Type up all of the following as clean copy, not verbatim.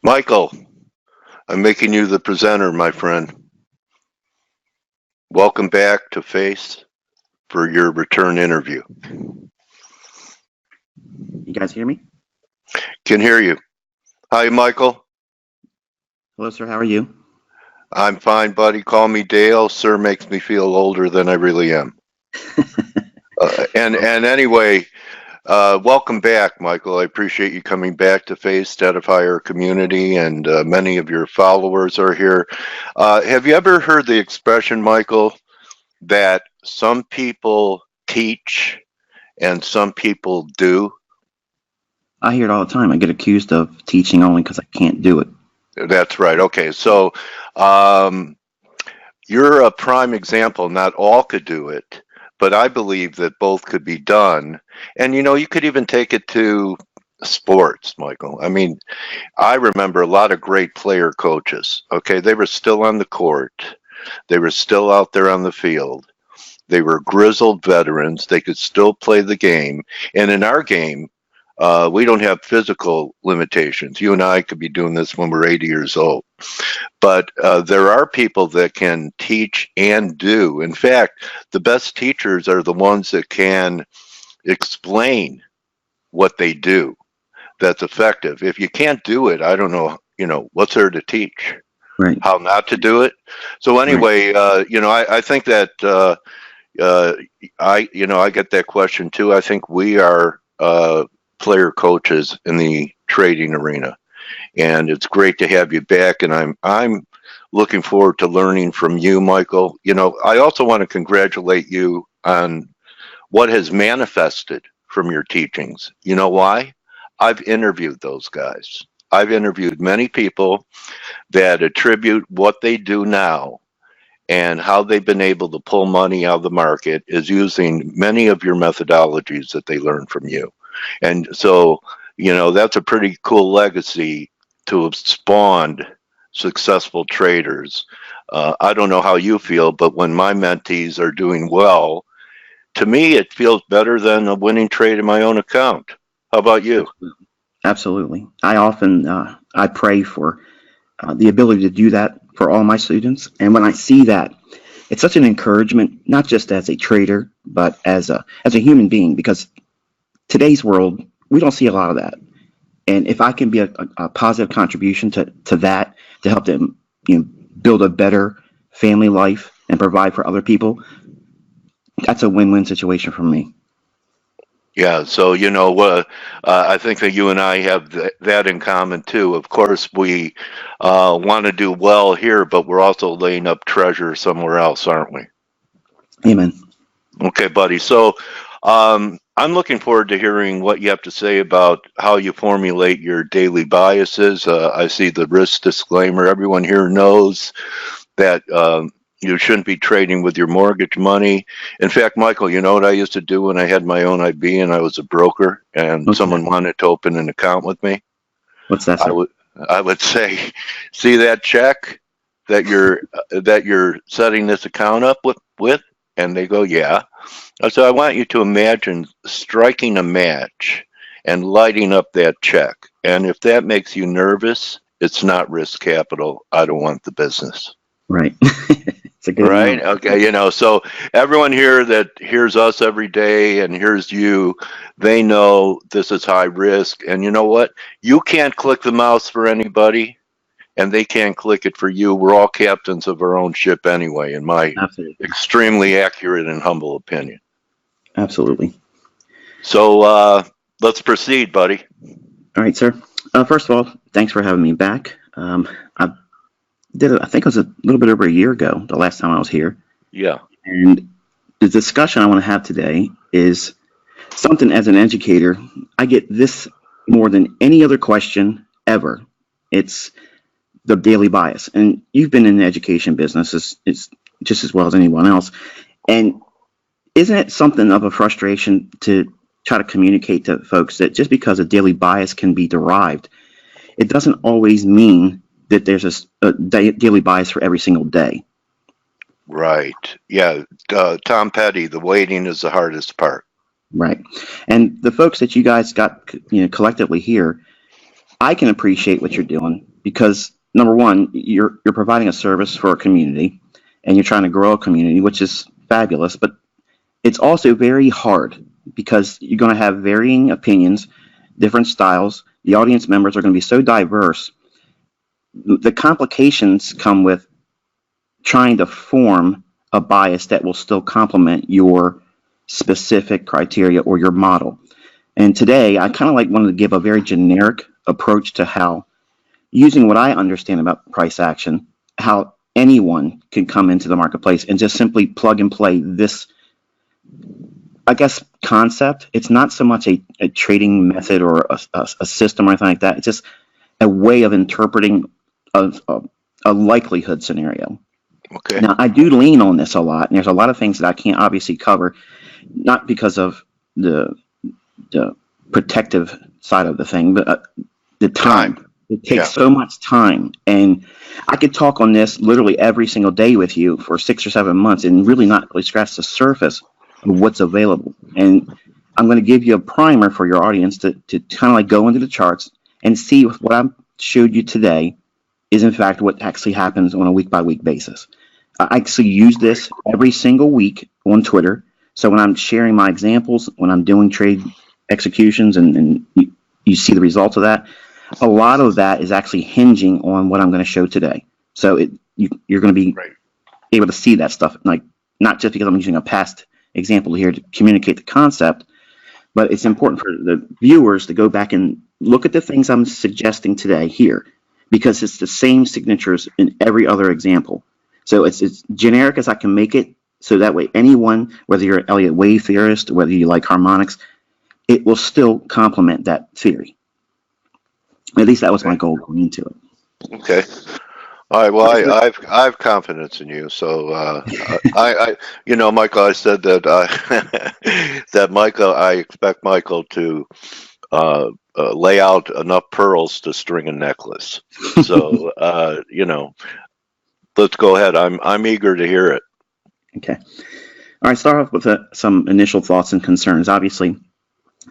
Michael, I'm making you the presenter, my friend. Welcome back to F.A.C.E for your return interview. You guys hear me? Can hear you. Hi, Michael. Hello, sir. How are you? I'm fine, buddy. Call me Dale. Sir makes me feel older than I really am. And anyway, welcome back, Michael. I appreciate you coming back to F.A.C.E to edify our community, and many of your followers are here. Have you ever heard the expression, Michael, that some people teach and some people do? I hear it all the time. I get accused of teaching only because I can't do it. That's right. Okay, so you're a prime example. Not all could do it, but I believe that both could be done. And you could even take it to sports, Michael. I mean, I remember a lot of great player coaches. Okay, they were still on the court, they were still out there on the field. They were grizzled veterans. They could still play the game. And in our game, we don't have physical limitations. You and I could be doing this when we're 80 years old. But there are people that can teach and do. In fact, the best teachers are the ones that can explain what they do that's effective. If you can't do it, I don't know, what's there to teach? Right. How not to do it? So anyway, right. I think that I get that question too. I think we are player coaches in the trading arena, and it's great to have you back. And I'm looking forward to learning from you, Michael. I also want to congratulate you on what has manifested from your teachings. You know why? I've interviewed those guys. I've interviewed many people that attribute what they do now and how they've been able to pull money out of the market is using many of your methodologies that they learned from you. And so, that's a pretty cool legacy to have spawned successful traders. I don't know how you feel, but when my mentees are doing well, to me, it feels better than a winning trade in my own account. How about you? Absolutely. I often, I pray for the ability to do that for all my students. And when I see that, it's such an encouragement, not just as a trader, but as a human being, because today's world, we don't see a lot of that. And if I can be a positive contribution to that, to help them build a better family life and provide for other people, that's a win-win situation for me. Yeah, so I think that you and I have that in common too. Of course, we want to do well here, but we're also laying up treasure somewhere else, aren't we? Amen. Okay, buddy. So I'm looking forward to hearing what you have to say about how you formulate your daily biases. I see the risk disclaimer. Everyone here knows that you shouldn't be trading with your mortgage money. In fact, Michael, you know what I used to do when I had my own IB and I was a broker and someone wanted to open an account with me? What's that, sir? I would say, see that check that you're setting this account up with? And they go, yeah. So I want you to imagine striking a match and lighting up that check. And if that makes you nervous, it's not risk capital. I don't want the business. Right. It's a good right. Okay. So everyone here that hears us every day and hears you, they know this is high risk. And you know what? You can't click the mouse for anybody and they can't click it for you. We're all captains of our own ship anyway, in my extremely accurate and humble opinion. Absolutely. So let's proceed, buddy. All right, sir. First of all, thanks for having me back. I did it, I think it was a little bit over a year ago, the last time I was here. Yeah. And the discussion I want to have today is something as an educator, I get this more than any other question ever. It's the daily bias. And you've been in the education business it's just as well as anyone else. And isn't it something of a frustration to try to communicate to folks that just because a daily bias can be derived, it doesn't always mean that there's a daily bias for every single day. Right. Yeah. Tom Petty, the waiting is the hardest part. Right. And the folks that you guys got collectively here, I can appreciate what you're doing. because number one, you're providing a service for a community, and you're trying to grow a community, which is fabulous. But it's also very hard because you're going to have varying opinions, different styles. The audience members are going to be so diverse. The complications come with trying to form a bias that will still complement your specific criteria or your model. And today, I kind of like wanted to give a very generic approach to how, using what I understand about price action, how anyone can come into the marketplace and just simply plug and play this, I guess, concept. It's not so much a trading method or a system or anything like that. It's just a way of interpreting a likelihood scenario. Okay. Now, I do lean on this a lot, and there's a lot of things that I can't obviously cover, not because of the protective side of the thing, but the time. It takes so much time, and I could talk on this literally every single day with you for 6 or 7 months and really not really scratch the surface of what's available. And I'm going to give you a primer for your audience to kind of like go into the charts and see if what I showed you today is in fact what actually happens on a week-by-week basis. I actually use this every single week on Twitter. So when I'm sharing my examples, when I'm doing trade executions, and you see the results of that, a lot of that is actually hinging on what I'm going to show today. So you're going to be able to see that stuff, like not just because I'm using a past example here to communicate the concept, but it's important for the viewers to go back and look at the things I'm suggesting today here, because it's the same signatures in every other example. So it's generic as I can make it, so that way anyone, whether you're an Elliott wave theorist, whether you like harmonics, it will still complement that theory. At least that was my goal going into it. Okay. All right. Well, I have confidence in you. So Michael, I said that I expect Michael to lay out enough pearls to string a necklace. So let's go ahead. I'm eager to hear it. Okay. All right. Start off with some initial thoughts and concerns. Obviously,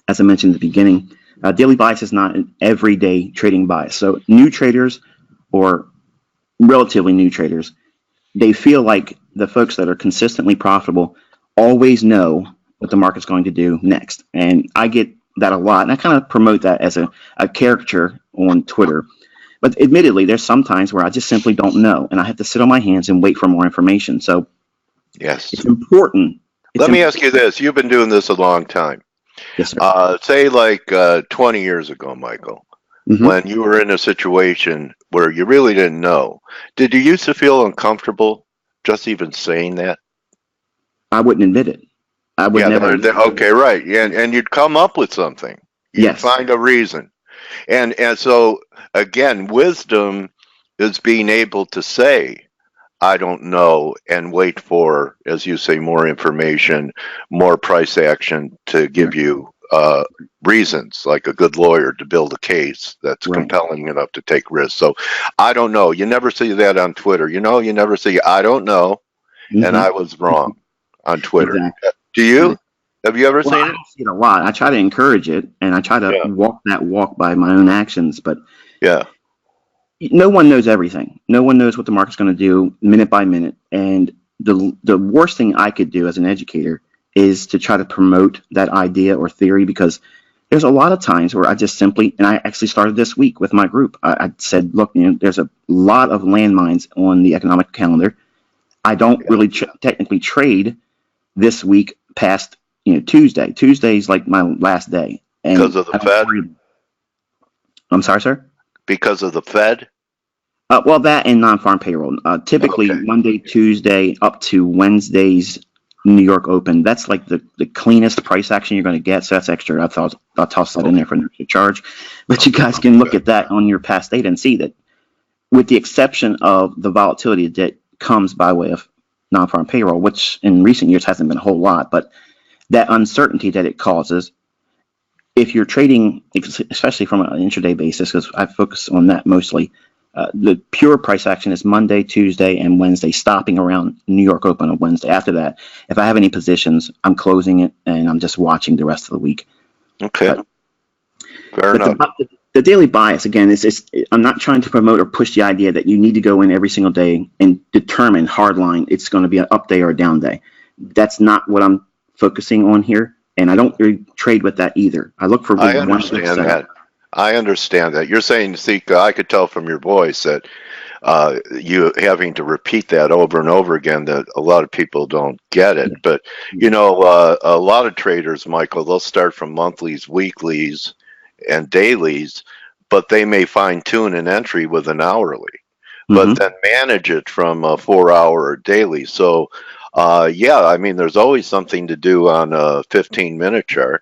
as I mentioned at the beginning, daily bias is not an everyday trading bias. So new traders or relatively new traders, they feel like the folks that are consistently profitable always know what the market's going to do next. And I get that a lot. And I kind of promote that as a caricature on Twitter. But admittedly, there's some times where I just simply don't know. And I have to sit on my hands and wait for more information. So yes, it's important. Let me ask you this. You've been doing this a long time. Yes, sir. Say like 20 years ago, Michael, when you were in a situation where you really didn't know, did you used to feel uncomfortable just even saying that? I wouldn't admit it. I would never. Okay, right. And you'd come up with something. You'd find a reason. And so, again, wisdom is being able to say, I don't know, and wait for, as you say, more information, more price action to give you reasons, like a good lawyer, to build a case that's compelling enough to take risks. So I don't know. You never see that on Twitter. You never see, I don't know, and I was wrong on Twitter. Exactly. Do you? Have you ever seen it? I see it a lot. I try to encourage it, and I try to walk that walk by my own actions, but no one knows everything. No one knows what the market's going to do minute by minute. And the worst thing I could do as an educator is to try to promote that idea or theory, because there's a lot of times where I just simply, and I actually started this week with my group, I said, look, there's a lot of landmines on the economic calendar. I don't really technically trade this week past Tuesday. Tuesday's like my last day. And because of the Fed? I'm sorry, sir? Because of the Fed? Well, that and non-farm payroll. Typically Monday, Tuesday, up to Wednesday's New York Open. That's like the cleanest price action you're going to get. So that's extra. I'll toss that in there for no charge. But you guys can look at that on your past data and see that, with the exception of the volatility that comes by way of non-farm payroll, which in recent years hasn't been a whole lot, but that uncertainty that it causes, if you're trading, especially from an intraday basis, because I focus on that mostly, the pure price action is Monday, Tuesday, and Wednesday, stopping around New York Open on Wednesday. After that, if I have any positions, I'm closing it, and I'm just watching the rest of the week. Okay. Fair enough. The daily bias, again, I'm not trying to promote or push the idea that you need to go in every single day and determine hardline it's going to be an up day or a down day. That's not what I'm focusing on here, and I don't really trade with that either. I look for I one good understand setup. that. I understand that. You're saying, Sika, I could tell from your voice that you having to repeat that over and over again, that a lot of people don't get it. But, you know, a lot of traders, Michael, they'll start from monthlies, weeklies, and dailies, but they may fine tune an entry with an hourly, but then manage it from a 4 hour or daily. So, yeah, I mean, there's always something to do on a 15-minute chart.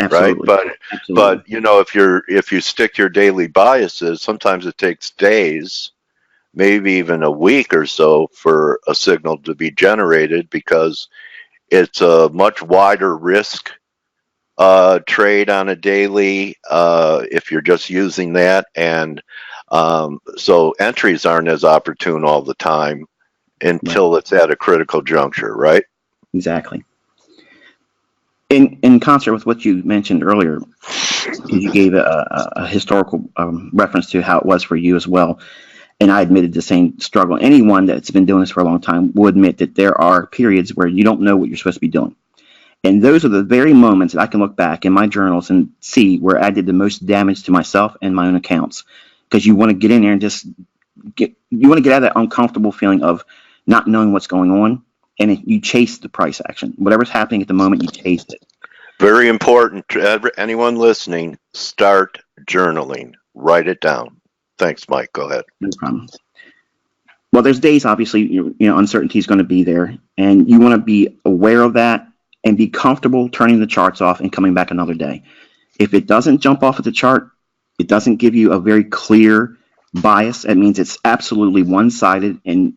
Right, Absolutely. but Absolutely. you know, if you stick your daily biases, sometimes it takes days, maybe even a week or so, for a signal to be generated, because it's a much wider risk trade on a daily if you're just using that, and so entries aren't as opportune all the time until it's at a critical juncture, right? Exactly. In concert with what you mentioned earlier, you gave a historical reference to how it was for you as well. And I admitted the same struggle. Anyone that's been doing this for a long time will admit that there are periods where you don't know what you're supposed to be doing. And those are the very moments that I can look back in my journals and see where I did the most damage to myself and my own accounts. Because you want to get in there and just you want to get out of that uncomfortable feeling of not knowing what's going on, and you chase the price action. Whatever's happening at the moment, you chase it. Very important to anyone listening. Start journaling. Write it down. Thanks, Mike. Go ahead. No problem. Well, there's days, obviously, you know, uncertainty is going to be there, and you want to be aware of that and be comfortable turning the charts off and coming back another day. If it doesn't jump off at the chart, it doesn't give you a very clear bias. That means it's absolutely one-sided, and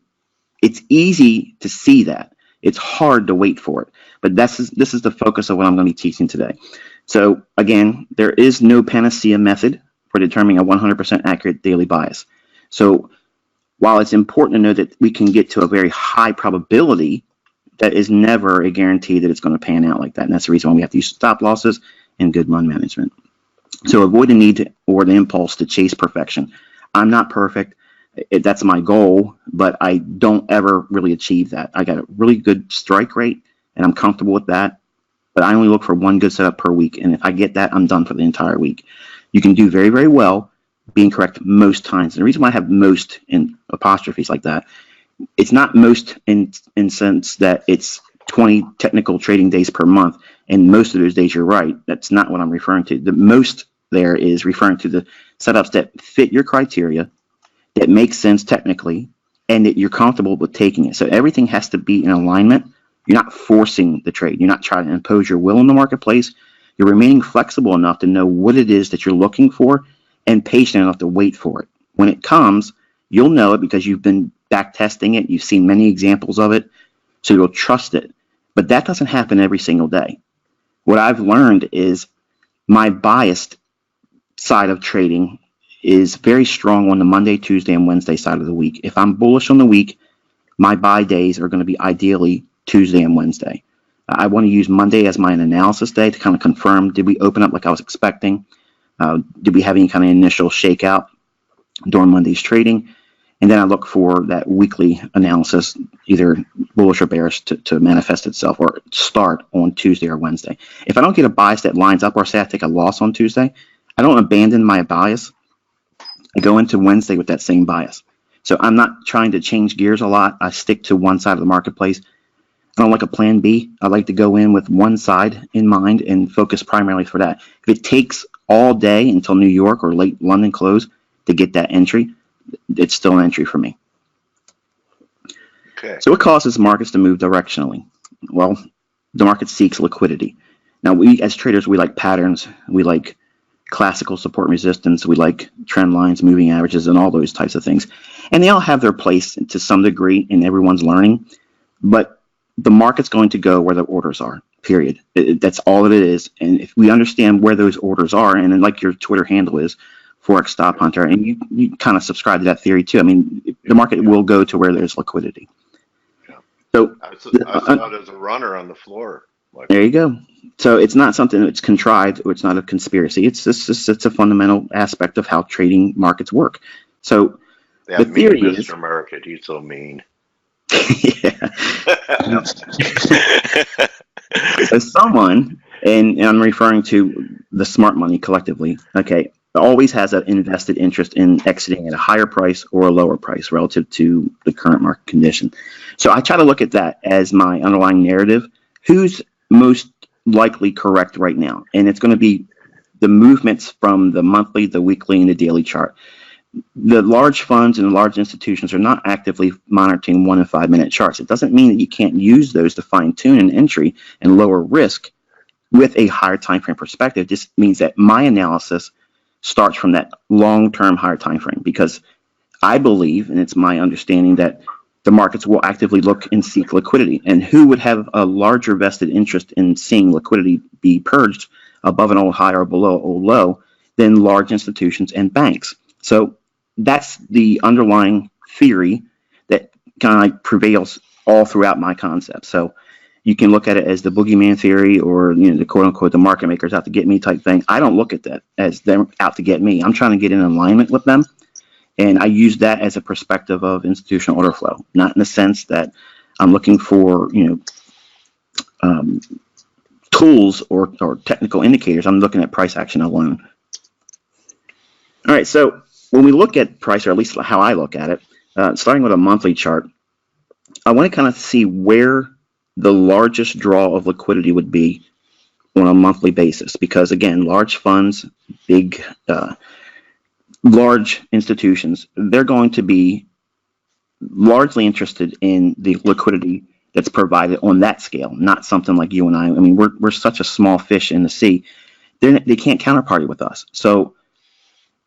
it's easy to see that. It's hard to wait for it. But this is the focus of what I'm going to be teaching today. So again, there is no panacea method for determining a 100% accurate daily bias. So while it's important to know that we can get to a very high probability, that is never a guarantee that it's going to pan out like that. And that's the reason why we have to use stop losses and good run management. So avoid the need or the impulse to chase perfection. I'm not perfect. That's my goal, but I don't ever really achieve that. I got a really good strike rate, and I'm comfortable with that. But I only look for one good setup per week, and if I get that, I'm done for the entire week. You can do very, very well being correct most times. And the reason why I have most in apostrophes like that, it's not most in sense that it's 20 technical trading days per month, and most of those days you're right. That's not what I'm referring to. The most there is referring to the setups that fit your criteria, that makes sense technically, and that you're comfortable with taking it. So everything has to be in alignment. You're not forcing the trade. You're not trying to impose your will in the marketplace. You're remaining flexible enough to know what it is that you're looking for and patient enough to wait for it. When it comes, you'll know it because you've been back testing it. You've seen many examples of it, so you'll trust it. But that doesn't happen every single day. What I've learned is my biased side of trading is very strong on the Monday, Tuesday, and Wednesday side of the week. If I'm bullish on the week, my buy days are going to be ideally Tuesday and Wednesday. I want to use Monday as my analysis day to kind of confirm, did we open up like I was expecting? Did we have any kind of initial shakeout during Monday's trading? And then I look for that weekly analysis, either bullish or bearish, to manifest itself or start on Tuesday or Wednesday. If I don't get a bias that lines up, or say I take a loss on Tuesday, I don't abandon my bias. I go into Wednesday with that same bias. So I'm not trying to change gears a lot. I stick to one side of the marketplace. I don't like a plan B. I like to go in with one side in mind and focus primarily for that. If it takes all day until New York or late London close to get that entry, it's still an entry for me. Okay. So what causes markets to move directionally? Well, the market seeks liquidity. Now, we as traders, we like patterns. We like classical support and resistance. We like trend lines, moving averages, and all those types of things. And they all have their place to some degree, and everyone's learning. But the market's going to go where the orders are, period. That's all that it is. And if we understand where those orders are, and then like your Twitter handle is, Forex Stop Hunter, and you kind of subscribe to that theory too. I mean, the market will go to where there's liquidity. Yeah. So I saw it as a runner on the floor. There you go. So it's not something that's contrived, or it's not a conspiracy. It's a fundamental aspect of how trading markets work. So the That mean theory is, Mr. Market, he's so mean. yeah. Now, so someone, and I'm referring to the smart money collectively, okay, always has an invested interest in exiting at a higher price or a lower price relative to the current market condition. So I try to look at that as my underlying narrative. Who's most likely correct right now? And it's going to be the movements from the monthly, the weekly, and the daily chart. The large funds and large institutions are not actively monitoring 1 and 5 minute charts. It doesn't mean that you can't use those to fine tune an entry and lower risk with a higher time frame perspective. It just means that my analysis starts from that long-term higher time frame, because I believe, and it's my understanding, that the markets will actively look and seek liquidity. And who would have a larger vested interest in seeing liquidity be purged above an old high or below an old low than large institutions and banks? So that's the underlying theory that kind of prevails all throughout my concept. So you can look at it as the boogeyman theory, or the quote unquote the market makers out to get me type thing. I don't look at that as them out to get me. I'm trying to get in alignment with them, and I use that as a perspective of institutional order flow, not in the sense that I'm looking for tools or technical indicators. I'm looking at price action alone. All right, so when we look at price, or at least how I look at it, starting with a monthly chart, I want to kind of see where the largest draw of liquidity would be on a monthly basis, because again, large funds, big, large institutions, they're going to be largely interested in the liquidity that's provided on that scale, not something like you and I. I mean, we're such a small fish in the sea. They can't counterparty with us. So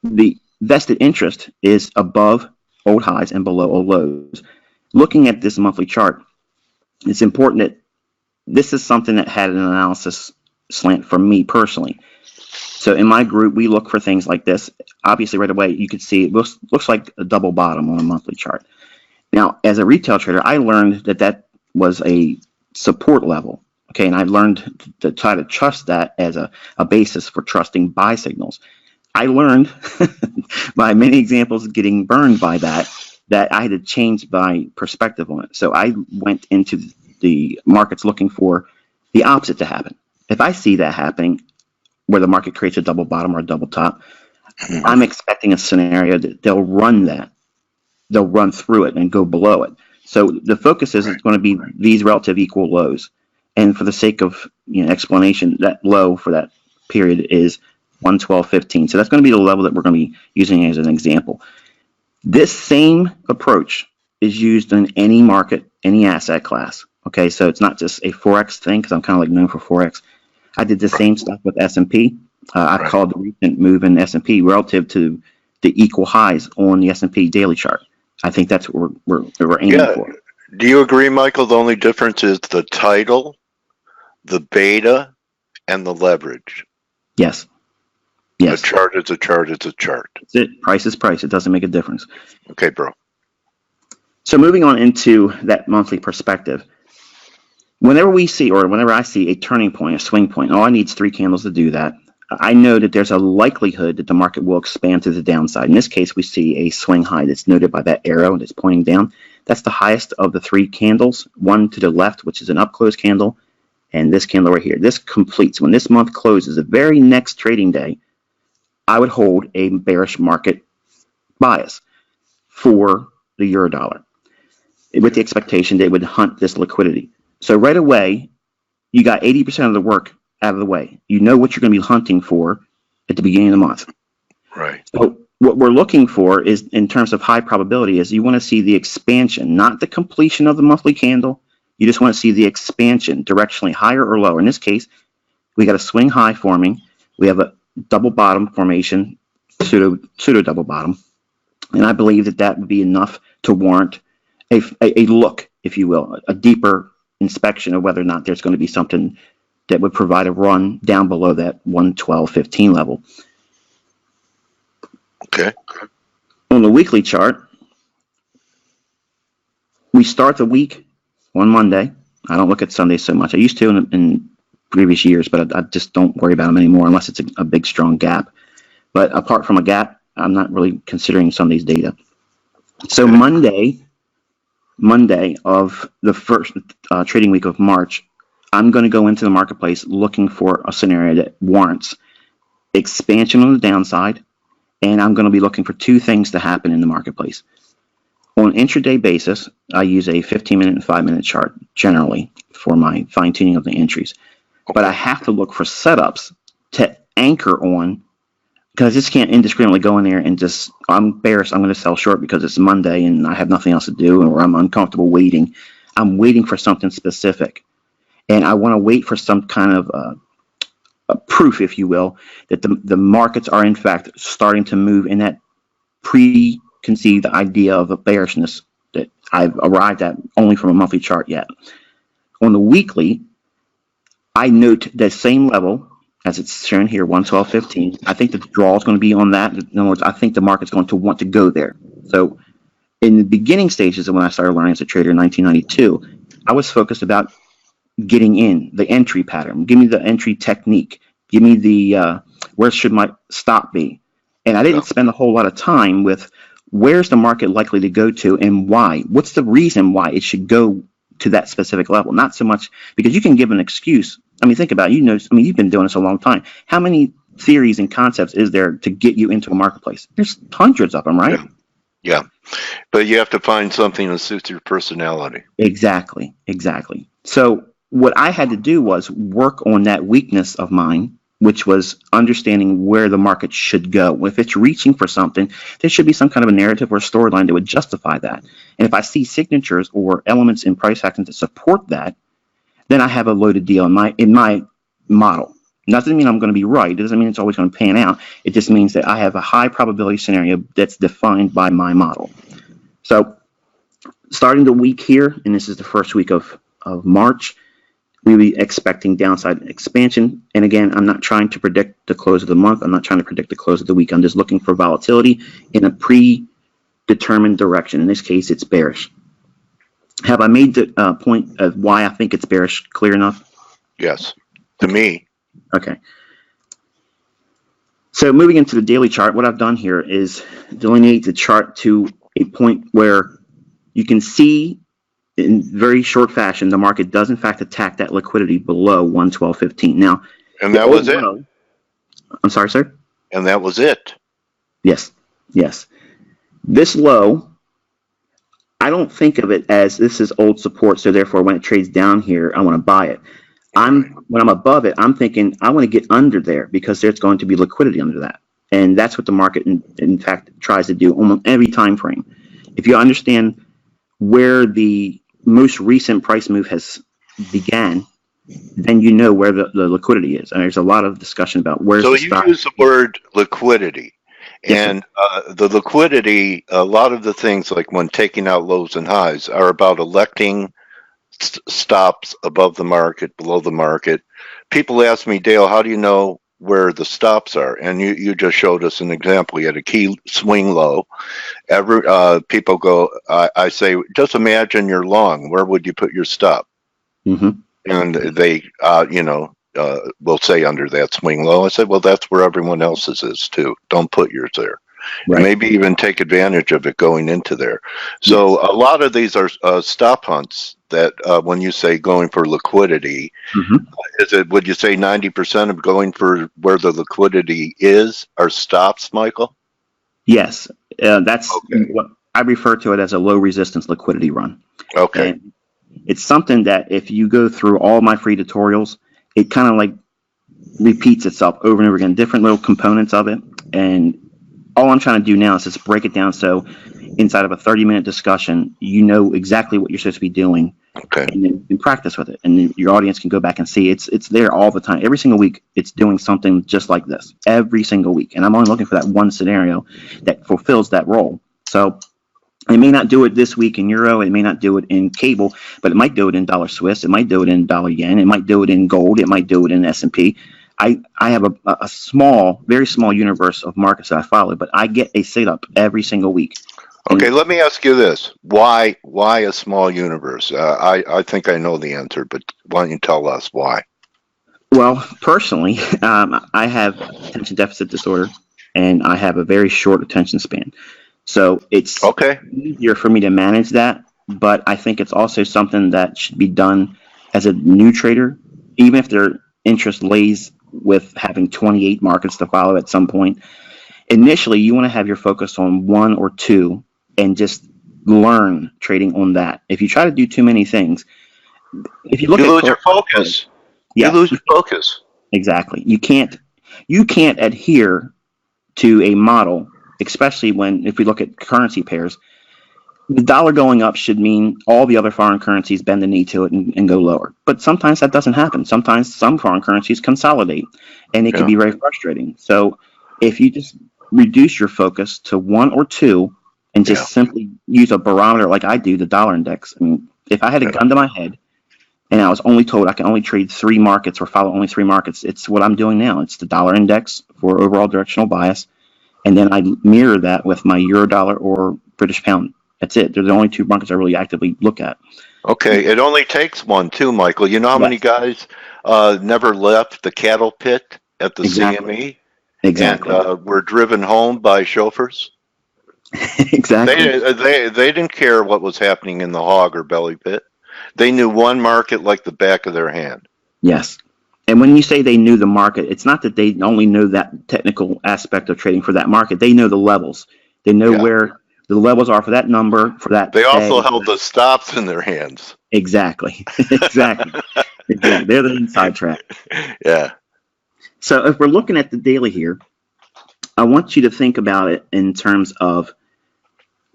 the vested interest is above old highs and below old lows. Looking at this monthly chart, it's important that this is something that had an analysis slant for me personally. So in my group, we look for things like this. Obviously, right away, you could see it looks like a double bottom on a monthly chart. Now, as a retail trader, I learned that was a support level. Okay, and I learned to try to trust that as a basis for trusting buy signals. I learned by many examples getting burned by that I had to change my perspective on it. So I went into the markets looking for the opposite to happen. If I see that happening, where the market creates a double bottom or a double top, I'm expecting a scenario that they'll run through it and go below it. So the focus is going to be these relative equal lows. And for the sake of explanation, that low for that period is 112.15. So that's going to be the level that we're going to be using as an example. This same approach is used in any market, any asset class. Okay, so it's not just a Forex thing, because I'm kind of like known for Forex. I did the same stuff with S&P. I called the recent move in S&P relative to the equal highs on the S&P daily chart. I think that's what we're aiming for. Do you agree, Michael? The only difference is the title, the beta, and the leverage. Yes. Yes. A chart is a chart is a chart. That's it. Price is price. It doesn't make a difference. Okay, bro. So moving on into that monthly perspective, whenever I see a turning point, a swing point, all I need is 3 candles to do that. I know that there's a likelihood that the market will expand to the downside. In this case, we see a swing high that's noted by that arrow that's pointing down. That's the highest of the 3 candles, one to the left, which is an up close candle, and this candle right here. This completes. When this month closes, the very next trading day, I would hold a bearish market bias for the Eurodollar with the expectation they would hunt this liquidity. So right away, you got 80% of the work out of the way. You know what you're going to be hunting for at the beginning of the month. Right. So what we're looking for is, in terms of high probability, is you want to see the expansion, not the completion of the monthly candle. You just want to see the expansion directionally higher or lower. In this case, we got a swing high forming. We have a double bottom formation, pseudo double bottom. And I believe that would be enough to warrant a look, if you will, a deeper inspection of whether or not there's going to be something that would provide a run down below that 112.15 level. Okay. On the weekly chart, we start the week on Monday. I don't look at Sundays so much. I used to in previous years, but I just don't worry about them anymore unless it's a big, strong gap. But apart from a gap, I'm not really considering Sunday's data. So Okay. Monday of the first trading week of March, I'm going to go into the marketplace looking for a scenario that warrants expansion on the downside, and I'm going to be looking for two things to happen in the marketplace. On an intraday basis, I use a 15-minute and 5-minute chart generally for my fine-tuning of the entries. But I have to look for setups to anchor on, because I just can't indiscriminately go in there and just, I'm bearish, I'm going to sell short because it's Monday and I have nothing else to do, or I'm uncomfortable waiting. I'm waiting for something specific. And I want to wait for some kind of a proof, if you will, that the markets are in fact starting to move in that preconceived idea of a bearishness that I've arrived at only from a monthly chart yet. On the weekly, I note the same level as it's shown here, 112.15. I think the draw is going to be on that. In other words, I think the market's going to want to go there. So in the beginning stages of when I started learning as a trader in 1992, I was focused about getting in, the entry pattern. Give me the entry technique. Give me the where should my stop be? And I didn't spend a whole lot of time with where's the market likely to go to and why. What's the reason why it should go to that specific level? Not so much because you can give an excuse. I mean, think about it. You've been doing this a long time. How many theories and concepts is there to get you into a marketplace? There's hundreds of them, right? Yeah. But you have to find something that suits your personality. Exactly. So what I had to do was work on that weakness of mine, which was understanding where the market should go. If it's reaching for something, there should be some kind of a narrative or storyline that would justify that. And if I see signatures or elements in price action to support that, then I have a loaded deal in my model. It doesn't mean I'm going to be right. It doesn't mean it's always going to pan out. It just means that I have a high probability scenario that's defined by my model. So starting the week here, and this is the first week of March, we'll be expecting downside expansion. And again, I'm not trying to predict the close of the month. I'm not trying to predict the close of the week. I'm just looking for volatility in a predetermined direction. In this case, it's bearish. Have I made the point of why I think it's bearish clear enough? Yes, to me. Okay. So moving into the daily chart, what I've done here is delineate the chart to a point where you can see in very short fashion the market does in fact attack that liquidity below 112.15. Now, and that was it. I'm sorry, sir? And that was it. Yes. This low, I don't think of it as this is old support, so therefore when it trades down here, I want to buy it. When I'm above it, I'm thinking I want to get under there because there's going to be liquidity under that. And that's what the market, in fact, tries to do almost every time frame. If you understand where the most recent price move has began, then you know where the liquidity is. And there's a lot of discussion about where's the stock. So you use the word liquidity. Yes, and the liquidity, a lot of the things like when taking out lows and highs are about electing stops above the market, below the market. People ask me, Dale, how do you know where the stops are? And you just showed us an example. You had a key swing low. People go, I say, just imagine you're long. Where would you put your stop? Mm-hmm. And they, will say under that swing low. I said, well, that's where everyone else's is too. Don't put yours there. Right. Maybe even take advantage of it going into there. So yes. A lot of these are stop hunts that when you say going for liquidity, would you say 90% of going for where the liquidity is are stops, Michael? Yes. That's what I refer to it as a low resistance liquidity run. Okay. And it's something that if you go through all my free tutorials, it kind of like repeats itself over and over again, different little components of it. And all I'm trying to do now is just break it down so inside of a 30-minute discussion, you know exactly what you're supposed to be doing. Okay. And then you can practice with it. And then your audience can go back and see it's there all the time. Every single week, it's doing something just like this. Every single week. And I'm only looking for that one scenario that fulfills that role. So it may not do it this week in euro. It may not do it in cable, but it might do it in dollar Swiss. It might do it in dollar yen. It might do it in gold. It might do it in S&P. I have a small, very small universe of markets that I follow, but I get a setup every single week. Okay, let me ask you this: Why a small universe? I think I know the answer, but why don't you tell us why? Well, personally, I have attention deficit disorder, and I have a very short attention span. So it's Okay, easier for me to manage that, but I think it's also something that should be done as a new trader, even if their interest lays with having 28 markets to follow at some point. Initially, you want to have your focus on one or two and just learn trading on that. If you try to do too many things, if you look you at lose your focus. You yes, lose your focus. exactly. You can't adhere to a model, especially when if we look at currency pairs. The dollar going up should mean all the other foreign currencies bend the knee to it and go lower. But sometimes that doesn't happen. Sometimes some foreign currencies consolidate, and it can Yeah, be very frustrating. So if you just reduce your focus to one or two and yeah, just simply use a barometer like I do, the dollar index. I mean, if I had a yeah. gun to my head and I was only told I can only trade three markets or follow only three markets, it's what I'm doing now. It's the dollar index for overall directional bias, and then I mirror that with my euro dollar or British pound. That's it. They're the only two markets I really actively look at. Okay, it only takes one too, Michael. You know how many Yes, guys never left the cattle pit at the exactly, CME and exactly, were driven home by chauffeurs? exactly. They didn't care what was happening in the hog or belly pit. They knew one market like the back of their hand. Yes. And when you say they knew the market, it's not that they only know that technical aspect of trading for that market. They know the levels. They know Yeah. where the levels are for that number, for that They also peg. held the stops in their hands. Exactly, exactly, exactly. They're the inside track. Yeah. So if we're looking at the daily here, I want you to think about it in terms of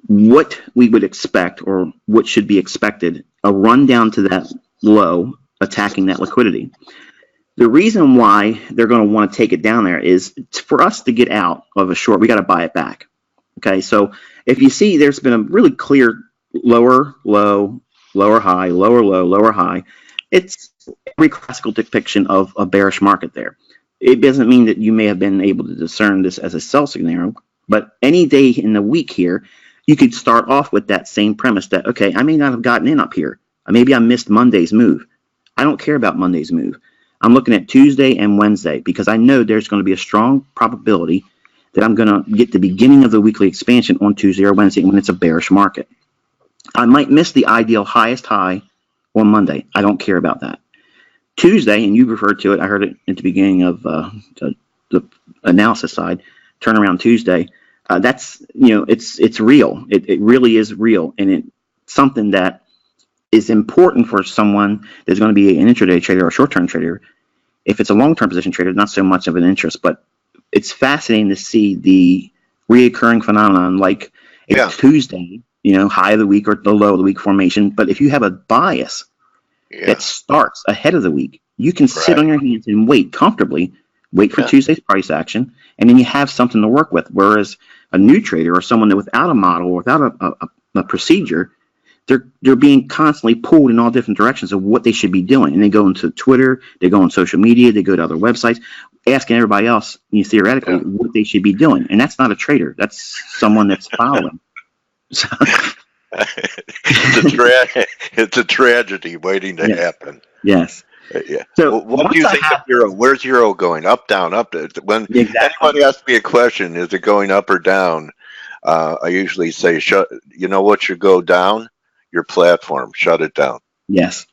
what we would expect or what should be expected, a run down to that low, attacking that liquidity. The reason why they're going to want to take it down there is for us to get out of a short, we got to buy it back. Okay, so if you see there's been a really clear lower low, lower high, lower low, lower high. It's every classical depiction of a bearish market there. It doesn't mean that you may have been able to discern this as a sell scenario, but any day in the week here, you could start off with that same premise that, okay, I may not have gotten in up here. Maybe I missed Monday's move. I don't care about Monday's move. I'm looking at Tuesday and Wednesday because I know there's going to be a strong probability that I'm going to get the beginning of the weekly expansion on Tuesday or Wednesday when it's a bearish market. I might miss the ideal highest high on Monday. I don't care about that. Tuesday, and you referred to it, I heard it at the beginning of the analysis side, turnaround Tuesday. That's, it's real. It really is real. And it's something that is important for someone that's going to be an intraday trader or a short-term trader. If it's a long-term position trader, not so much of an interest, but it's fascinating to see the reoccurring phenomenon like a Yeah. Tuesday, high of the week or the low of the week formation. But if you have a bias Yeah. that starts ahead of the week, you can sit Right. on your hands and wait comfortably, wait for Yeah. Tuesday's price action, and then you have something to work with. Whereas a new trader or someone that without a model or without a procedure, they're being constantly pulled in all different directions of what they should be doing. And they go into Twitter, they go on social media, they go to other websites, asking everybody else, theoretically, Yeah. what they should be doing. And that's not a trader. That's someone that's following. So, It's a tragedy waiting to yes, happen. yes. Yeah. So Well, what do once you I think of have euro? Where's euro going? Up, down, up? When exactly, anyone asks me a question, is it going up or down? I usually say, shut. You know what should go down? Your platform. Shut it down. yes,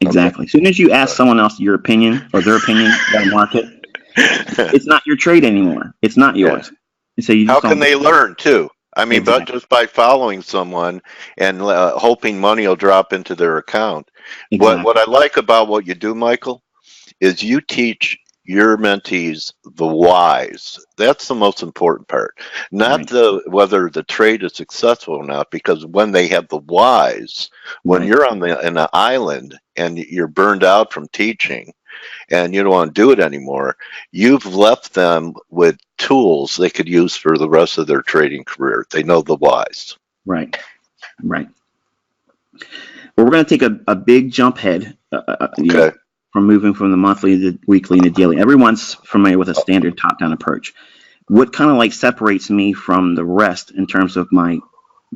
Okay. exactly. As soon as you ask someone else your opinion or their opinion about a market, it's not your trade anymore. It's not Yeah. yours. And so you How just can don't they learn too? I mean, but exactly, just by following someone and hoping money will drop into their account. What exactly, I like about what you do, Michael, is you teach your mentees the whys. That's the most important part. Not right, the whether the trade is successful or not, because when they have the whys, when right, you're in an island and you're burned out from teaching and you don't want to do it anymore, you've left them with tools they could use for the rest of their trading career. They know the whys. right, right. Well, we're going to take a big jump ahead, Okay. from moving from the monthly to the weekly and the daily. Everyone's familiar with a standard top-down approach. What kind of like separates me from the rest in terms of my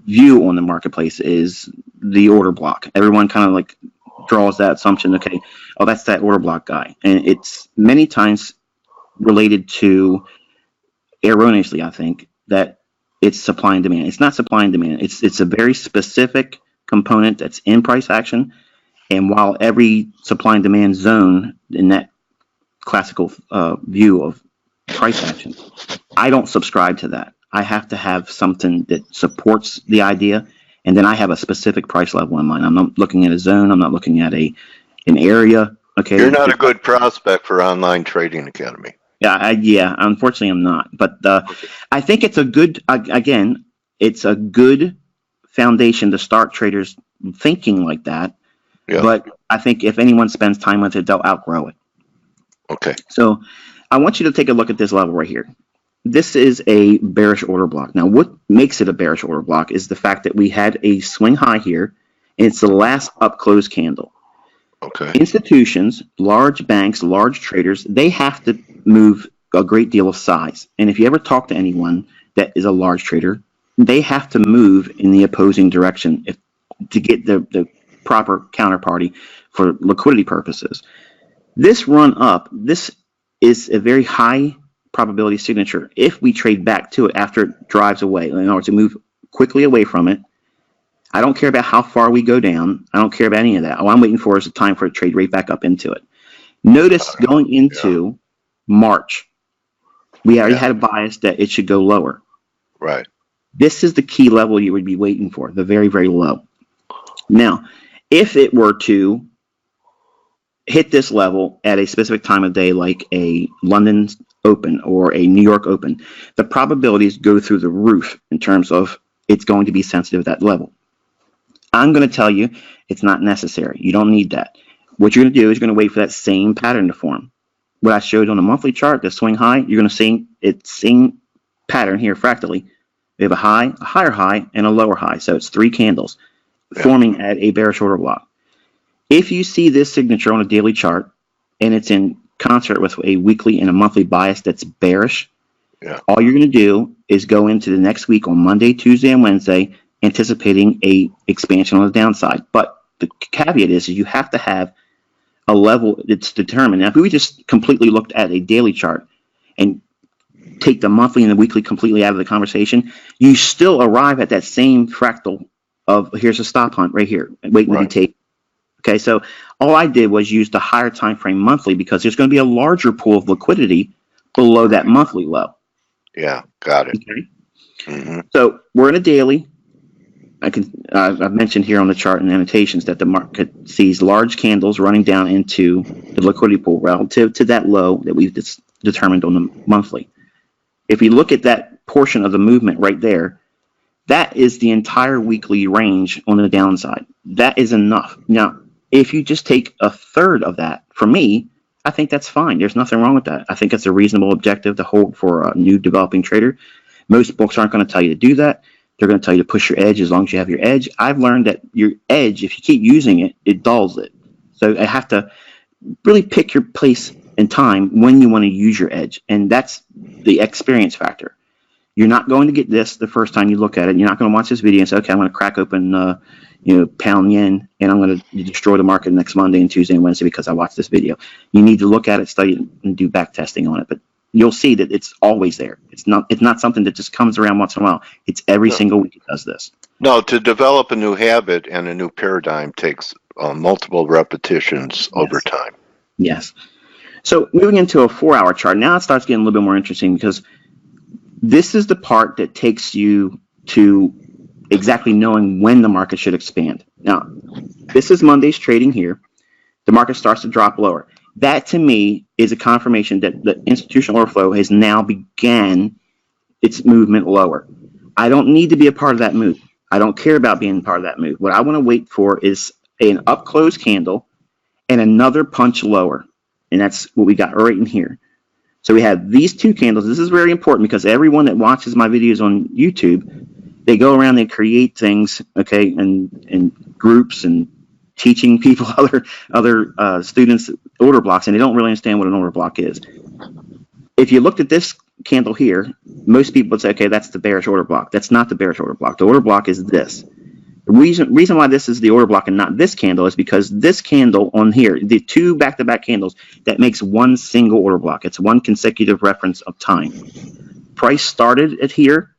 view on the marketplace is the order block. Everyone kind of like draws that assumption, okay, oh, that's that order block guy. And it's many times related to, erroneously, I think, that it's supply and demand. It's not supply and demand. It's a very specific component that's in price action. And while every supply and demand zone in that classical view of price action, I don't subscribe to that. I have to have something that supports the idea, and then I have a specific price level in mind. I'm not looking at a zone. I'm not looking at an area. Okay. You're not a good prospect for Online Trading Academy. Yeah, unfortunately, I'm not. But I think it's a good, again, it's a good foundation to start traders thinking like that. Yeah. But I think if anyone spends time with it, they'll outgrow it. Okay. So I want you to take a look at this level right here. This is a bearish order block. Now, what makes it a bearish order block is the fact that we had a swing high here, and it's the last up close candle. Okay. Institutions, large banks, large traders, they have to move a great deal of size. And if you ever talk to anyone that is a large trader, they have to move in the opposing direction to get the proper counterparty for liquidity purposes. This run up, this is a very high probability signature if we trade back to it after it drives away, in order to move quickly away from it. I don't care about how far we go down. I don't care about any of that. All I'm waiting for is a time for it to trade right back up into it. Notice going into March, we already had a bias that it should go lower. Right. This is the key level you would be waiting for, the very, very low. Now, if it were to hit this level at a specific time of day, like a London Open or a New York Open, the probabilities go through the roof in terms of it's going to be sensitive at that level. I'm going to tell you it's not necessary. You don't need that. What you're going to do is you're going to wait for that same pattern to form. What I showed on the monthly chart, the swing high, you're going to see it's same pattern here fractally. We have a high, a higher high, and a lower high. So it's 3 candles forming at a bearish order block. If you see this signature on a daily chart and it's in concert with a weekly and a monthly bias that's bearish, all you're going to do is go into the next week on Monday, Tuesday, and Wednesday, anticipating a expansion on the downside. But the caveat is you have to have a level that's determined. Now, if we just completely looked at a daily chart and take the monthly and the weekly completely out of the conversation, you still arrive at that same fractal of here's a stop hunt right here, waiting to be taken. Okay, so all I did was use the higher time frame monthly because there's going to be a larger pool of liquidity below that monthly low. Yeah, got it. Okay. Mm-hmm. So we're in a daily. I've mentioned here on the chart and annotations that the market sees large candles running down into the liquidity pool relative to that low that we've determined on the monthly. If you look at that portion of the movement right there, that is the entire weekly range on the downside. That is enough. Now, if you just take a third of that, for me, I think that's fine. There's nothing wrong with that. I think it's a reasonable objective to hold for a new developing trader. Most books aren't going to tell you to do that. They're going to tell you to push your edge as long as you have your edge. I've learned that your edge, if you keep using it, it dulls it. So I have to really pick your place and time when you want to use your edge. And that's the experience factor. You're not going to get this the first time you look at it. You're not going to watch this video and say, okay, I'm going to crack open pound yen, and I'm going to destroy the market next Monday and Tuesday and Wednesday because I watched this video. You need to look at it, study it, and do back testing on it. But you'll see that it's always there. It's not something that just comes around once in a while. It's every single week it does this. No, to develop a new habit and a new paradigm takes multiple repetitions over time. Yes. So moving into a 4-hour chart, now it starts getting a little bit more interesting because this is the part that takes you to exactly knowing when the market should expand. Now, this is Monday's trading here. The market starts to drop lower. That, to me, is a confirmation that the institutional order flow has now began its movement lower. I don't need to be a part of that move. I don't care about being part of that move. What I want to wait for is an up-close candle and another punch lower. And that's what we got right in here. So we have these 2 candles. This is very important because everyone that watches my videos on YouTube, they go around and create things, okay, and groups and teaching people other students order blocks, and they don't really understand what an order block is. if you looked at this candle here, most people would say, okay, that's the bearish order block. That's not the bearish order block. The order block is this. The reason why this is the order block and not this candle is because this candle on here, the two back-to-back candles, that makes one single order block. It's one consecutive reference of time. Price started at here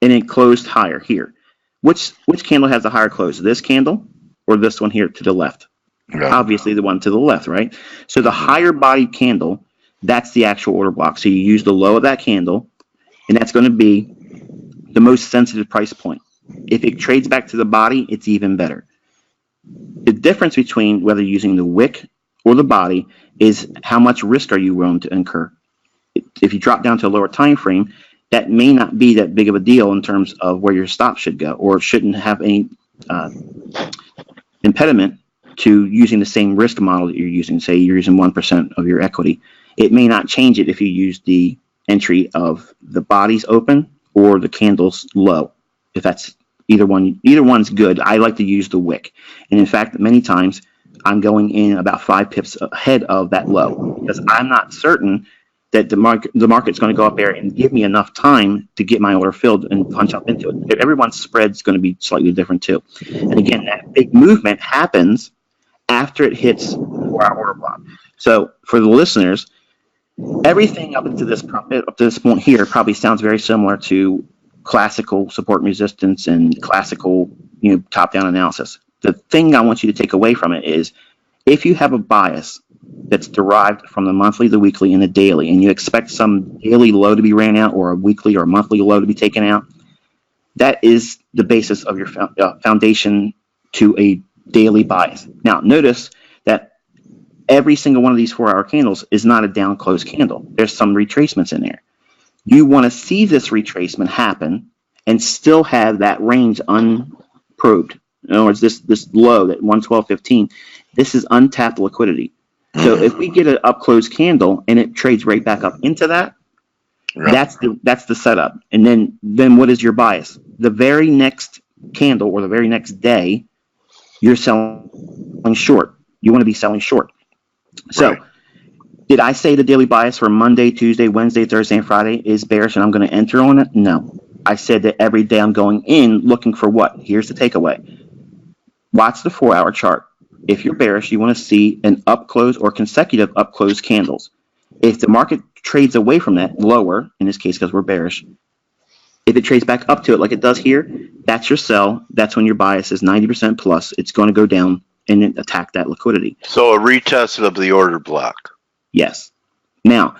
and it closed higher here. Which candle has the higher close? This candle or this one here to the left? Yeah. Obviously the one to the left, right? So the higher body candle, that's the actual order block. So you use the low of that candle, and that's going to be the most sensitive price point. If it trades back to the body, it's even better. The difference between whether you're using the wick or the body is how much risk are you willing to incur. If you drop down to a lower time frame, that may not be that big of a deal in terms of where your stop should go, or shouldn't have any impediment to using the same risk model that you're using. Say you're using 1% of your equity. It may not change it if you use the entry of the bodies open or the candles low. If that's either one's good. I like to use the wick. And in fact, many times I'm going in about 5 pips ahead of that low because I'm not certain that the market's going to go up there and give me enough time to get my order filled and punch up into it. Everyone's spread's going to be slightly different too. And again, that big movement happens after it hits 4-hour order block. So for the listeners, everything up to this point here probably sounds very similar to classical support and resistance and classical, top-down analysis. The thing I want you to take away from it is if you have a bias that's derived from the monthly, the weekly, and the daily, and you expect some daily low to be ran out or a weekly or monthly low to be taken out, that is the basis of your foundation to a daily bias. Now, notice that every single one of these 4-hour candles is not a down close candle. There's some retracements in there. You want to see this retracement happen and still have that range unprobed. In other words, this low, that 112.15, this is untapped liquidity. So if we get an up close candle and it trades right back up into that, right, that's the setup. And then what is your bias? The very next candle or the very next day, you're selling short. You want to be selling short. So right. Did I say the daily bias for Monday, Tuesday, Wednesday, Thursday, and Friday is bearish and I'm going to enter on it? No. I said that every day I'm going in looking for what? Here's the takeaway. Watch the 4-hour chart. If you're bearish, you want to see an up close or consecutive up close candles. If the market trades away from that, lower, in this case because we're bearish, if it trades back up to it like it does here, that's your sell. That's when your bias is 90% plus. It's going to go down and then attack that liquidity. So a retest of the order block. Yes. Now,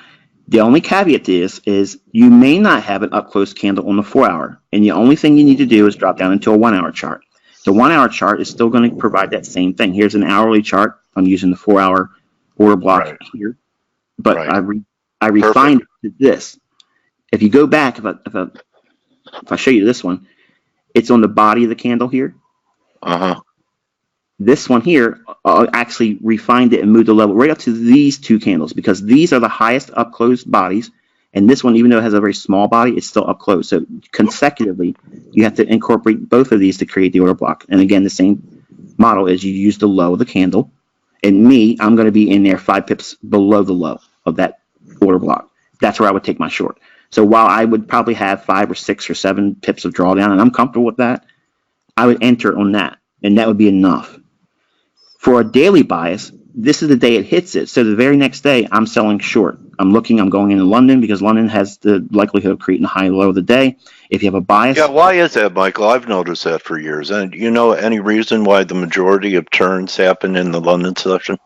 the only caveat to this is you may not have an up close candle on the 4-hour, and the only thing you need to do is drop down into a 1-hour chart. The 1-hour chart is still going to provide that same thing. Here's an hourly chart. I'm using the 4-hour order block here, but I refined it to this. If you go back, if I show you this one, it's on the body of the candle here. This one here actually refined it and moved the level right up to these two candles because these are the highest up close bodies. And this one, even though it has a very small body, it's still up close. So consecutively, you have to incorporate both of these to create the order block. And again, the same model is you use the low of the candle. And I'm going to be in there 5 pips below the low of that order block. That's where I would take my short. So while I would probably have 5 or 6 or 7 pips of drawdown, and I'm comfortable with that, I would enter on that, and that would be enough. For a daily bias, this is the day it hits it. So the very next day, I'm selling short. I'm going into London because London has the likelihood of creating a high low of the day. If you have a bias. Yeah, why is that, Michael? I've noticed that for years. And you know any reason why the majority of turns happen in the London session?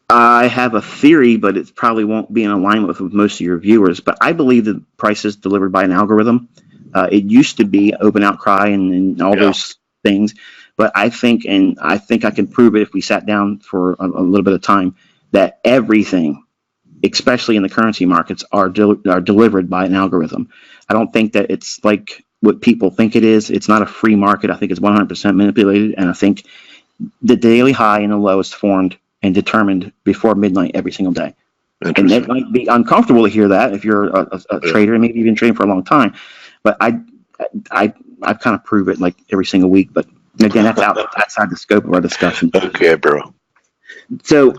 I have a theory, but it probably won't be in alignment with most of your viewers. But I believe the price is delivered by an algorithm. It used to be open outcry and all those things. But I think I can prove it if we sat down for a little bit of time, that everything, especially in the currency markets, are delivered by an algorithm. I don't think that it's like what people think it is. It's not a free market. I think it's 100% manipulated. And I think the daily high and the low is formed and determined before midnight every single day. And it might be uncomfortable to hear that if you're a trader and maybe you've been trading for a long time. But I've kind of prove it like every single week. But again, that's outside the scope of our discussion. Okay, bro. So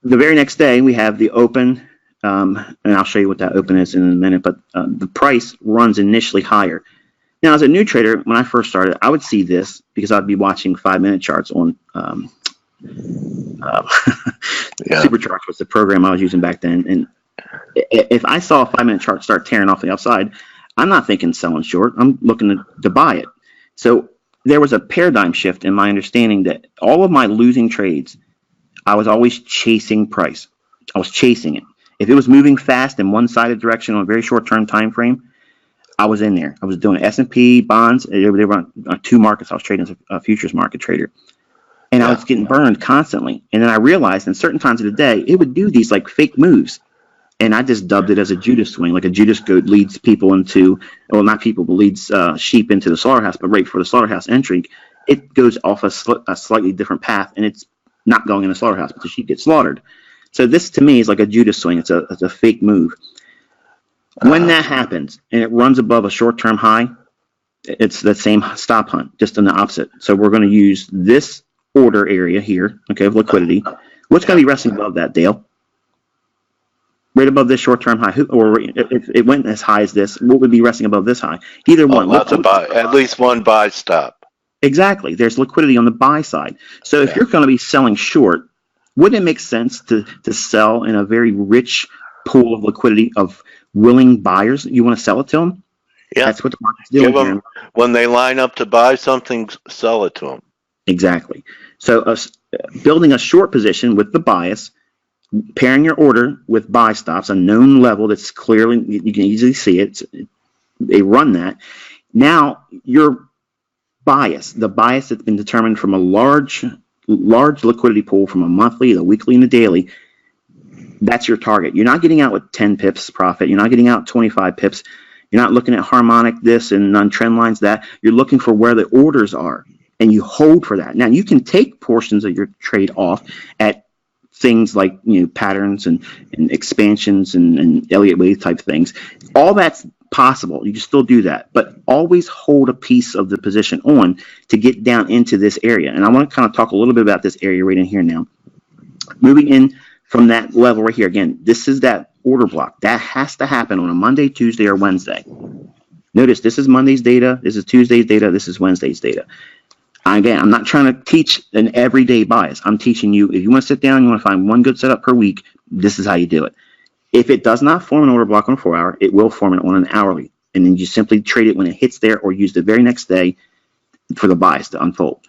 the very next day, we have the open and I'll show you what that open is in a minute, but the price runs initially higher. Now, as a new trader, when I first started, I would see this because I'd be watching 5-minute charts on Supercharge was the program I was using back then. And if I saw a 5-minute chart start tearing off the outside, I'm not thinking selling short. I'm looking to buy it. So there was a paradigm shift in my understanding that all of my losing trades, I was always chasing price. I was chasing it. If it was moving fast in one-sided direction on a very short-term time frame, I was in there. I was doing S&P bonds. They were on 2 markets. I was trading as a futures market trader. And I was getting burned constantly. And then I realized in certain times of the day, it would do these like fake moves. And I just dubbed it as a Judas swing, like a Judas goat leads people into, well, not people, but leads sheep into the slaughterhouse, but right for the slaughterhouse entry, it goes off a slightly different path, and it's not going in the slaughterhouse, but the sheep gets slaughtered. So this, to me, is like a Judas swing. It's a fake move. When that happens, and it runs above a short-term high, it's the same stop hunt, just in the opposite. So we're going to use this order area here, okay, of liquidity. What's going to be resting above that, Dale? Right above this short-term high, or if it went as high as this, what would be resting above this high? Either one. At least one buy stop. Exactly. There's liquidity on the buy side. So if you're going to be selling short, wouldn't it make sense to sell in a very rich pool of liquidity of willing buyers? You want to sell it to them? Yeah. That's what the market's doing. Give them, when they line up to buy something, sell it to them. Exactly. So building a short position with the bias, pairing your order with buy stops, a known level that's clearly, you can easily see it. They run that. Now, your bias, the bias that's been determined from a large liquidity pool from a monthly, the weekly, and the daily, that's your target. You're not getting out with 10 pips profit. You're not getting out 25 pips. You're not looking at harmonic this and on trend lines that. You're looking for where the orders are, and you hold for that. Now, you can take portions of your trade off at things like patterns and expansions and Elliott wave type things. All that's possible. You can still do that, but always hold a piece of the position on to get down into this area. And I want to kind of talk a little bit about this area right in here now. Moving in from that level right here, again, this is that order block. That has to happen on a Monday, Tuesday, or Wednesday. Notice this is Monday's data, this is Tuesday's data, this is Wednesday's data. Again, I'm not trying to teach an everyday bias. I'm teaching you, if you want to sit down, you want to find one good setup per week, this is how you do it. If it does not form an order block on a 4-hour, it will form it on an hourly. And then you simply trade it when it hits there or use the very next day for the bias to unfold.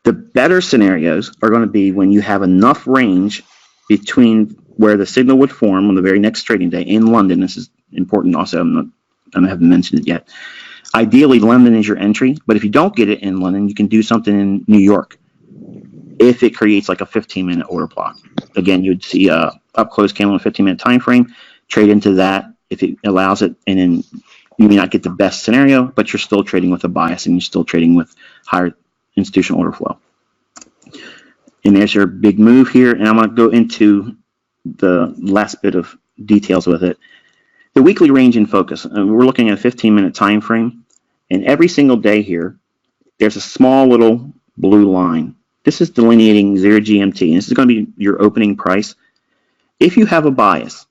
The better scenarios are going to be when you have enough range between where the signal would form on the very next trading day in London. This is important also. I haven't mentioned it yet. Ideally, London is your entry, but if you don't get it in London, you can do something in New York if it creates like a 15-minute order block. Again, you'd see a up-close candle in a 15-minute time frame, trade into that if it allows it, and then you may not get the best scenario, but you're still trading with a bias and you're still trading with higher institutional order flow. And there's your big move here, and I'm going to go into the last bit of details with it. The weekly range in focus, we're looking at a 15-minute time frame, and every single day here, there's a small little blue line. This is delineating 0 GMT, and this is going to be your opening price. If you have a bias,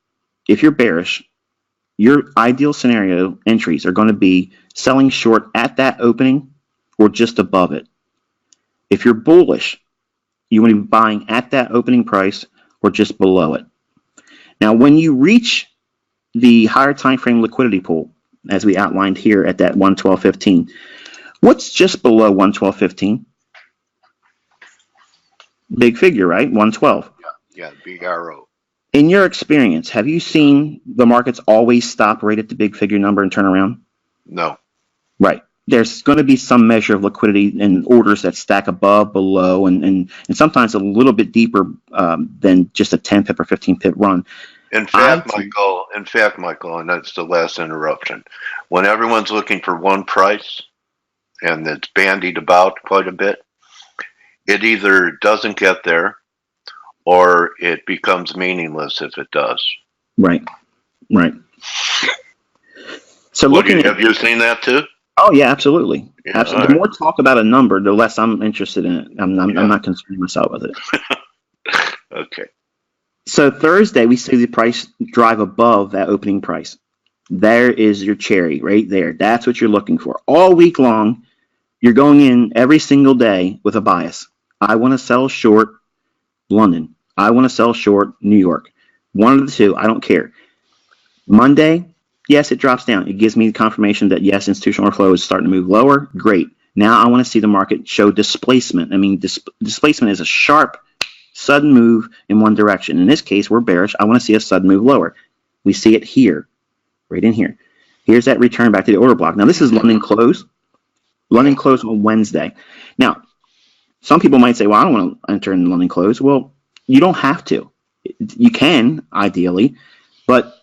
if you're bearish, your ideal scenario entries are going to be selling short at that opening or just above it. If you're bullish, you want to be buying at that opening price or just below it. Now, when you reach the higher time frame liquidity pool, as we outlined here at that 112.15, what's just below 112.15? Big figure, right? 112. Yeah, big arrow. In your experience, have you seen the markets always stop right at the big figure number and turn around? No. Right. There's going to be some measure of liquidity and orders that stack above, below, and sometimes a little bit deeper than just a 10 pip or 15 pip run. In fact, Michael, and that's the last interruption. When everyone's looking for one price and it's bandied about quite a bit, it either doesn't get there or it becomes meaningless if it does. Right. So have you seen that too? Oh yeah, absolutely. Yeah, absolutely. The more talk about a number, the less I'm interested in it. I'm not concerning myself with it. Okay. So Thursday, we see the price drive above that opening price. There is your cherry right there. That's what you're looking for. All week long, you're going in every single day with a bias. I want to sell short London. I want to sell short New York. One of the two, I don't care. Monday, yes, it drops down. It gives me confirmation that, yes, institutional flow is starting to move lower. Great. Now I want to see the market show displacement. I mean, displacement is a sharp, sudden move in one direction. In this case, we're bearish. I want to see a sudden move lower. We see it here, right in here. Here's that return back to the order block. Now, this is London close. London close on Wednesday. Now, some people might say, well, I don't want to enter in London close. Well, you don't have to. You can, ideally, but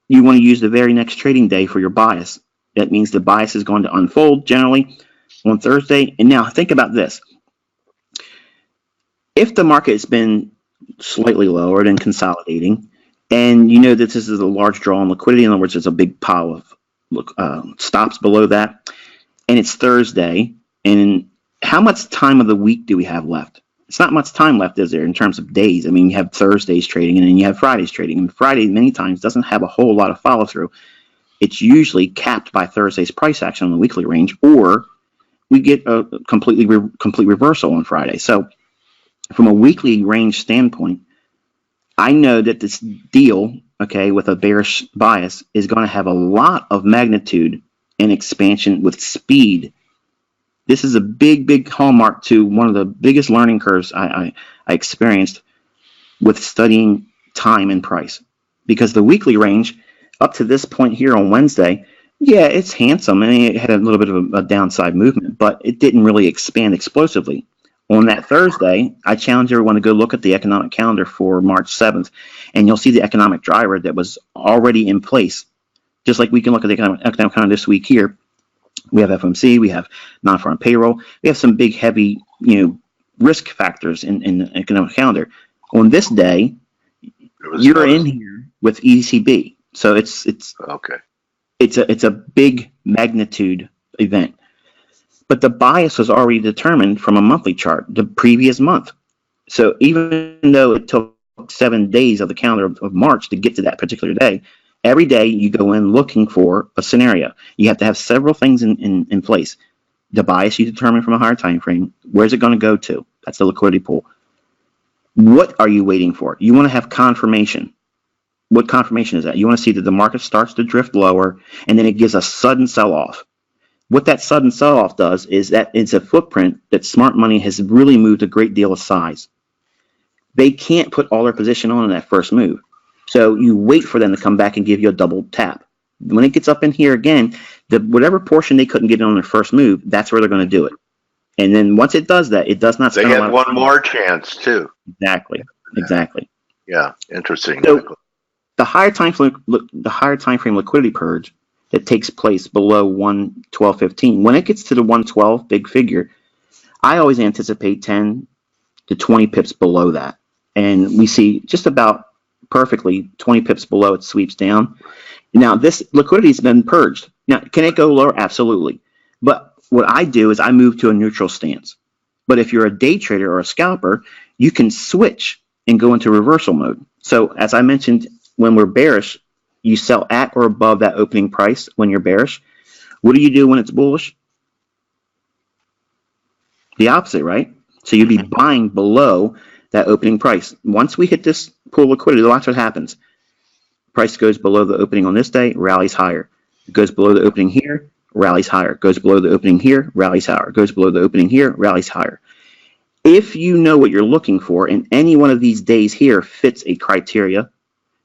you want to use the very next trading day for your bias. That means the bias is going to unfold generally on Thursday. And now think about this. If the market has been slightly lower and consolidating, and you know that this is a large draw on liquidity, in other words, there's a big pile of stops below that, and it's Thursday, and how much time of the week do we have left? It's not much time left, is there, in terms of days? I mean, you have Thursdays trading, and then you have Fridays trading, and Friday many times doesn't have a whole lot of follow-through. It's usually capped by Thursday's price action on the weekly range, or we get a complete reversal on Friday. So from a weekly range standpoint, I know that this deal, okay, with a bearish bias is going to have a lot of magnitude and expansion with speed. This is a big hallmark to one of the biggest learning curves I experienced with studying time and price. Because the weekly range up to this point here on Wednesday, yeah, it's handsome. I mean, it had a little bit of a downside movement, but it didn't really expand explosively. On that Thursday, I challenge everyone to go look at the economic calendar for March 7th, and you'll see the economic driver that was already in place. Just like we can look at the economic calendar this week here. We have FOMC, we have non-farm payroll, we have some big, heavy, risk factors in the economic calendar. On this day, you're in here with ECB, so it's okay. It's a big magnitude event. But the bias was already determined from a monthly chart the previous month. So even though it took 7 days of the calendar of March to get to that particular day, every day you go in looking for a scenario. You have to have several things in place. The bias you determine from a higher time frame. Where's it going to go to? That's the liquidity pool. What are you waiting for? You want to have confirmation. What confirmation is that? You want to see that the market starts to drift lower and then it gives a sudden sell-off. What that sudden sell-off does is that it's a footprint that smart money has really moved a great deal of size. They can't put all their position on in that first move. So you wait for them to come back and give you a double tap. When it gets up in here again, whatever portion they couldn't get on their first move, that's where they're going to do it. And then once it does that, it does not spend They a lot had of one time. more chance too. Exactly. Yeah, interesting. So the higher time frame liquidity purge that takes place below 112.15, when it gets to the 112 big figure, I always anticipate 10 to 20 pips below that. And we see just about perfectly 20 pips below it sweeps down. Now, this liquidity has been purged. Now, can it go lower? Absolutely. But what I do is I move to a neutral stance. But if you're a day trader or a scalper, you can switch and go into reversal mode. So as I mentioned, when we're bearish, you sell at or above that opening price when you're bearish. What do you do when it's bullish? The opposite, right? So you'd be buying below that opening price. Once we hit this pool of liquidity, watch what happens. Price goes below the opening on this day, rallies higher. It goes below the opening here, rallies higher. Goes below the opening here, rallies higher. Goes below the opening here, rallies higher. If you know what you're looking for and any one of these days here fits a criteria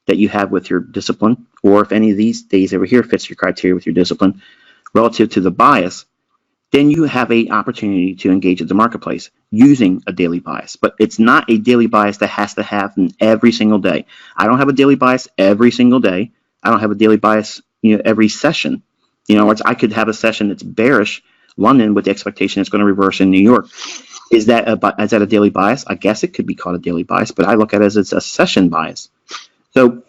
that you have with your discipline, or if any of these days over here fits your criteria with your discipline relative to the bias, then you have an opportunity to engage at the marketplace using a daily bias. But it's not a daily bias that has to happen every single day. I don't have a daily bias every single day. I don't have a daily bias, every session. I could have a session that's bearish London with the expectation it's going to reverse in New York. Is that a daily bias? I guess it could be called a daily bias, but I look at it as it's a session bias. So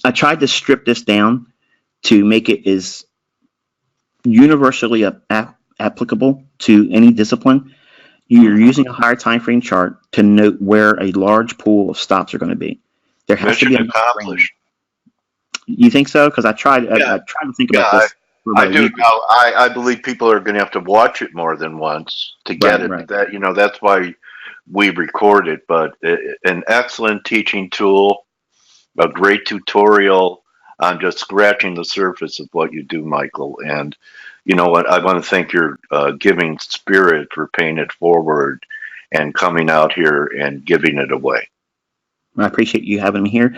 I tried to strip this down to make it as universally applicable to any discipline. You're using a higher time frame chart to note where a large pool of stops are going to be. There has to Mission be a middle ground. accomplished. You think so? Because I tried Yeah. to think Yeah, about this for I about a do week. now. I believe people are going to have to watch it more than once to get it. Right. That that's why we record it. But an excellent teaching tool, a great tutorial on just scratching the surface of what you do, Michael. And you know what? I want to thank your giving spirit for paying it forward and coming out here and giving it away. I appreciate you having me here,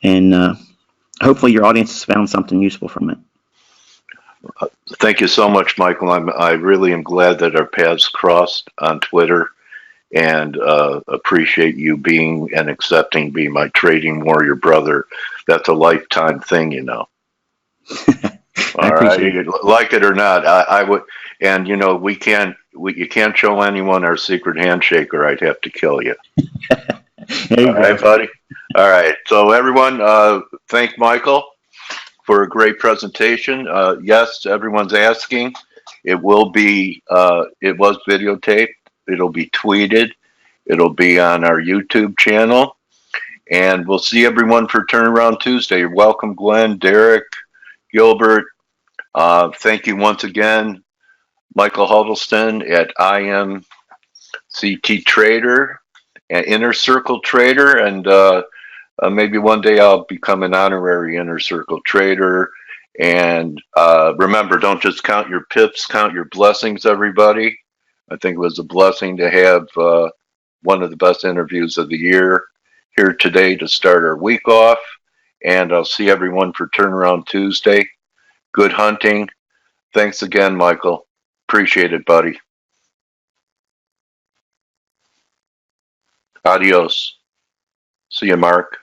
and hopefully your audience has found something useful from it. Thank you so much, Michael. I really am glad that our paths crossed on Twitter, and appreciate you being and accepting being my trading warrior brother. That's a lifetime thing, you know. I All right, appreciate it. like it or not, I would. And you know, you can't show anyone our secret handshake, or I'd have to kill you. There you All right, go. buddy. All right. So everyone, thank Michael for a great presentation. Yes, everyone's asking. It will be. It was videotaped. It'll be tweeted. It'll be on our YouTube channel. And we'll see everyone for Turnaround Tuesday. You're welcome, Glenn, Derek, Gilbert. Thank you once again, Michael Huddleston at IMCT Trader and Inner Circle Trader. And maybe one day I'll become an honorary Inner Circle Trader. And remember, don't just count your pips, count your blessings, everybody. I think it was a blessing to have one of the best interviews of the year here today to start our week off. And I'll see everyone for Turnaround Tuesday. Good hunting. Thanks again, Michael. Appreciate it, buddy. Adios. See you, Mark.